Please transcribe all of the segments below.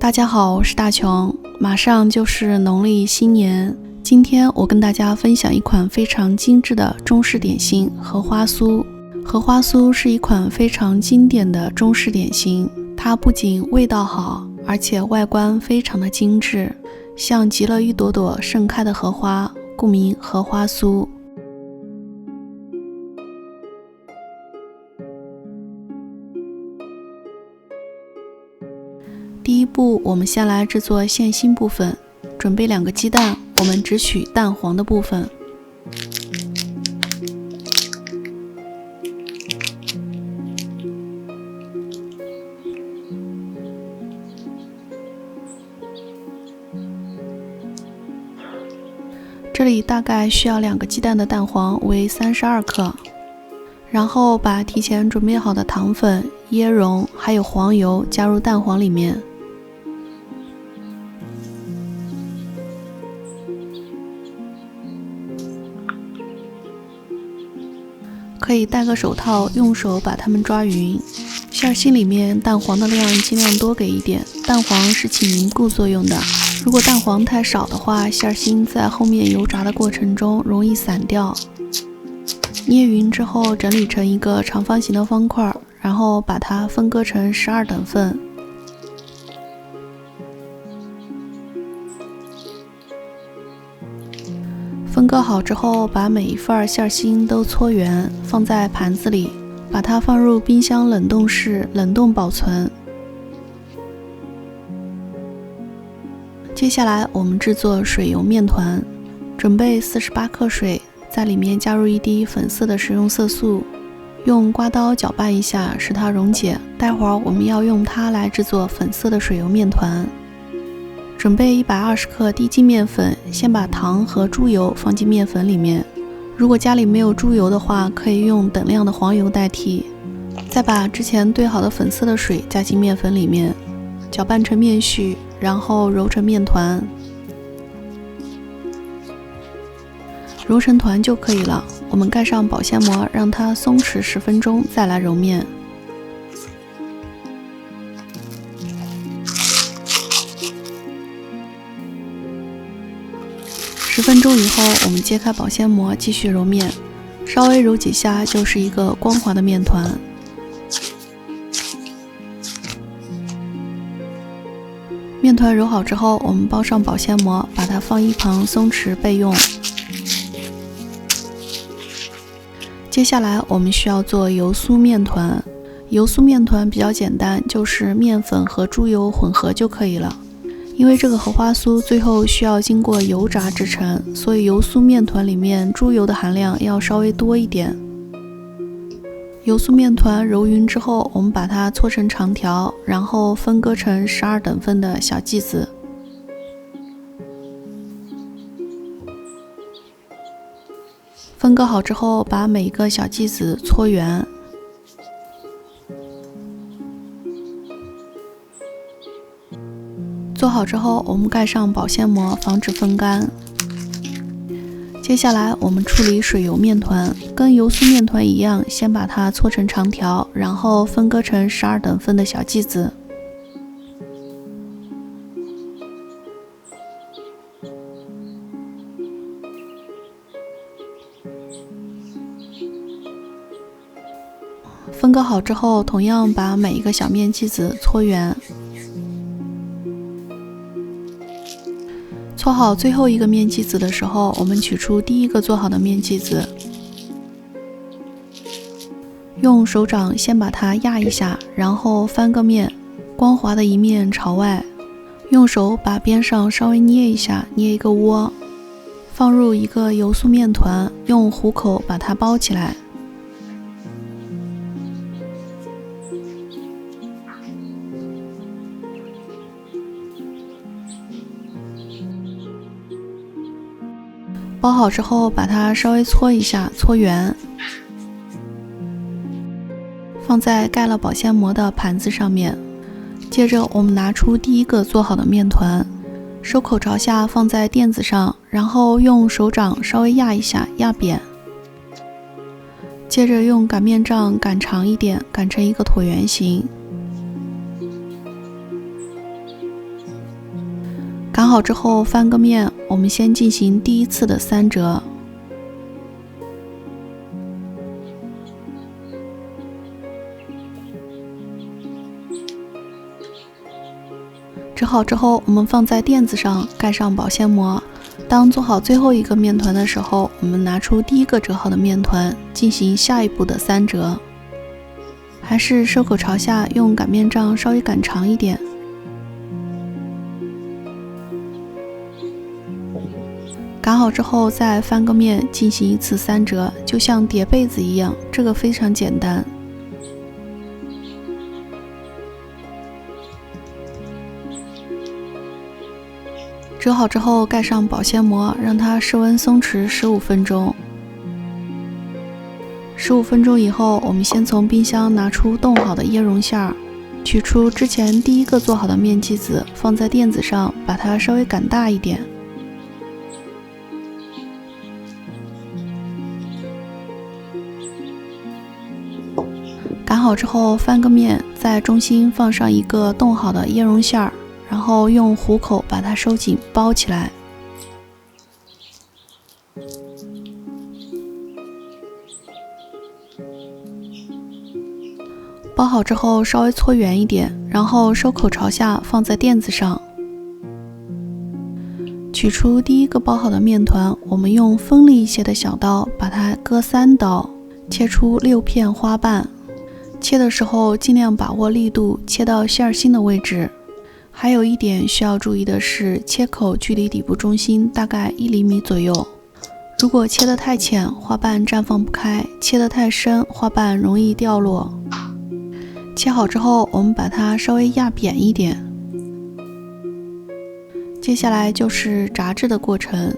大家好，我是大琼，马上就是农历新年。今天我跟大家分享一款非常精致的中式点心荷花酥。荷花酥是一款非常经典的中式点心，它不仅味道好，而且外观非常的精致，像极了一朵朵盛开的荷花，故名荷花酥。第一步，我们先来制作馅心部分。准备2个鸡蛋，我们只取蛋黄的部分。这里大概需要2个鸡蛋的蛋黄为32克。然后把提前准备好的糖粉、椰蓉还有黄油加入蛋黄里面。可以戴个手套，用手把它们抓匀。馅心里面蛋黄的量尽量多给一点，蛋黄是起凝固作用的。如果蛋黄太少的话，馅心在后面油炸的过程中容易散掉。捏匀之后，整理成一个长方形的方块，然后把它分割成12等份。分割好之后，把每一份馅心都搓圆，放在盘子里，把它放入冰箱冷冻室冷冻保存。接下来我们制作水油面团，准备48克水，在里面加入1滴粉色的食用色素，用刮刀搅拌一下，使它溶解。待会儿我们要用它来制作粉色的水油面团。准备120克低筋面粉，先把糖和猪油放进面粉里面。如果家里没有猪油的话，可以用等量的黄油代替。再把之前兑好的粉色的水加进面粉里面，搅拌成面絮，然后揉成面团。揉成团就可以了。我们盖上保鲜膜，让它松弛10分钟，再来揉面。10分钟以后，我们揭开保鲜膜，继续揉面，稍微揉几下就是一个光滑的面团。面团揉好之后，我们包上保鲜膜，把它放一旁松弛备用。接下来我们需要做油酥面团。油酥面团比较简单，就是面粉和猪油混合就可以了。因为这个荷花酥最后需要经过油炸制成，所以油酥面团里面猪油的含量要稍微多一点。油酥面团揉匀之后，我们把它搓成长条，然后分割成12等份的小剂子。分割好之后，把每一个小剂子搓圆。做好之后，我们盖上保鲜膜，防止风干。接下来我们处理水油面团，跟油酥面团一样，先把它搓成长条，然后分割成12等份的小剂子。分割好之后，同样把每一个小面剂子搓圆。搓好最后一个面剂子的时候，我们取出第一个做好的面剂子，用手掌先把它压一下，然后翻个面，光滑的一面朝外，用手把边上稍微捏一下，捏一个窝，放入一个油酥面团，用虎口把它包起来。包好之后，把它稍微搓一下，搓圆，放在盖了保鲜膜的盘子上面。接着我们拿出第一个做好的面团，收口朝下放在垫子上，然后用手掌稍微压一下，压扁。接着用擀面杖擀长一点，擀成一个椭圆形。好之后翻个面，我们先进行第一次的3折。折好之后，我们放在垫子上，盖上保鲜膜。当做好最后一个面团的时候，我们拿出第一个折好的面团，进行下一步的3折。还是收口朝下，用擀面杖稍微擀长一点。擀好之后再翻个面，进行一次3折，就像叠被子一样，这个非常简单。折好之后盖上保鲜膜，让它室温松弛15分钟。15分钟以后，我们先从冰箱拿出冻好的椰蓉馅儿，取出之前第一个做好的面剂子，放在垫子上，把它稍微擀大一点。擀好之后翻个面，在中心放上一个冻好的椰蓉馅儿，然后用虎口把它收紧包起来。包好之后稍微搓圆一点，然后收口朝下放在垫子上。取出第一个包好的面团，我们用锋利一些的小刀把它割3刀，切出6片花瓣。切的时候尽量把握力度，切到馅心的位置。还有一点需要注意的是，切口距离底部中心大概1厘米左右。如果切得太浅，花瓣绽放不开；切得太深，花瓣容易掉落。切好之后，我们把它稍微压扁一点。接下来就是炸制的过程。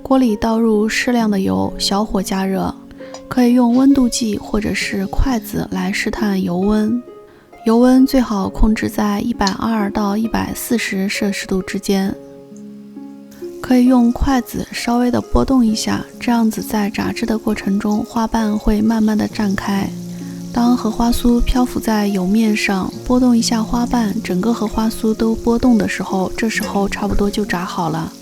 锅里倒入适量的油，小火加热，可以用温度计或者是筷子来试探油温。油温最好控制在120到140摄氏度之间。可以用筷子稍微的拨动一下，这样子在炸制的过程中，花瓣会慢慢的绽开。当荷花酥漂浮在油面上，拨动一下花瓣，整个荷花酥都拨动的时候，这时候差不多就炸好了。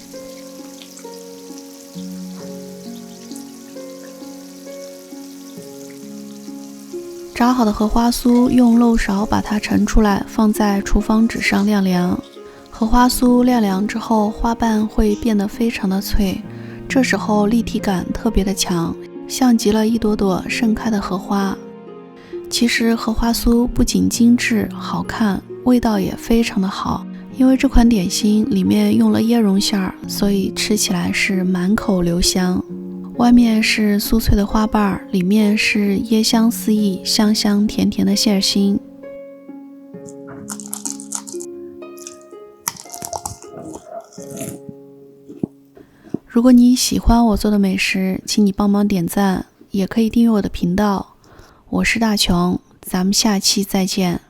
炸好的荷花酥用漏勺把它盛出来，放在厨房纸上晾凉。荷花酥晾凉之后，花瓣会变得非常的脆，这时候立体感特别的强，像极了一朵朵盛开的荷花。其实荷花酥不仅精致好看，味道也非常的好，因为这款点心里面用了椰蓉馅儿，所以吃起来是满口留香。外面是酥脆的花瓣，里面是椰香四溢、香香甜甜的馅心。如果你喜欢我做的美食，请你帮忙点赞，也可以订阅我的频道。我是大琼，咱们下期再见。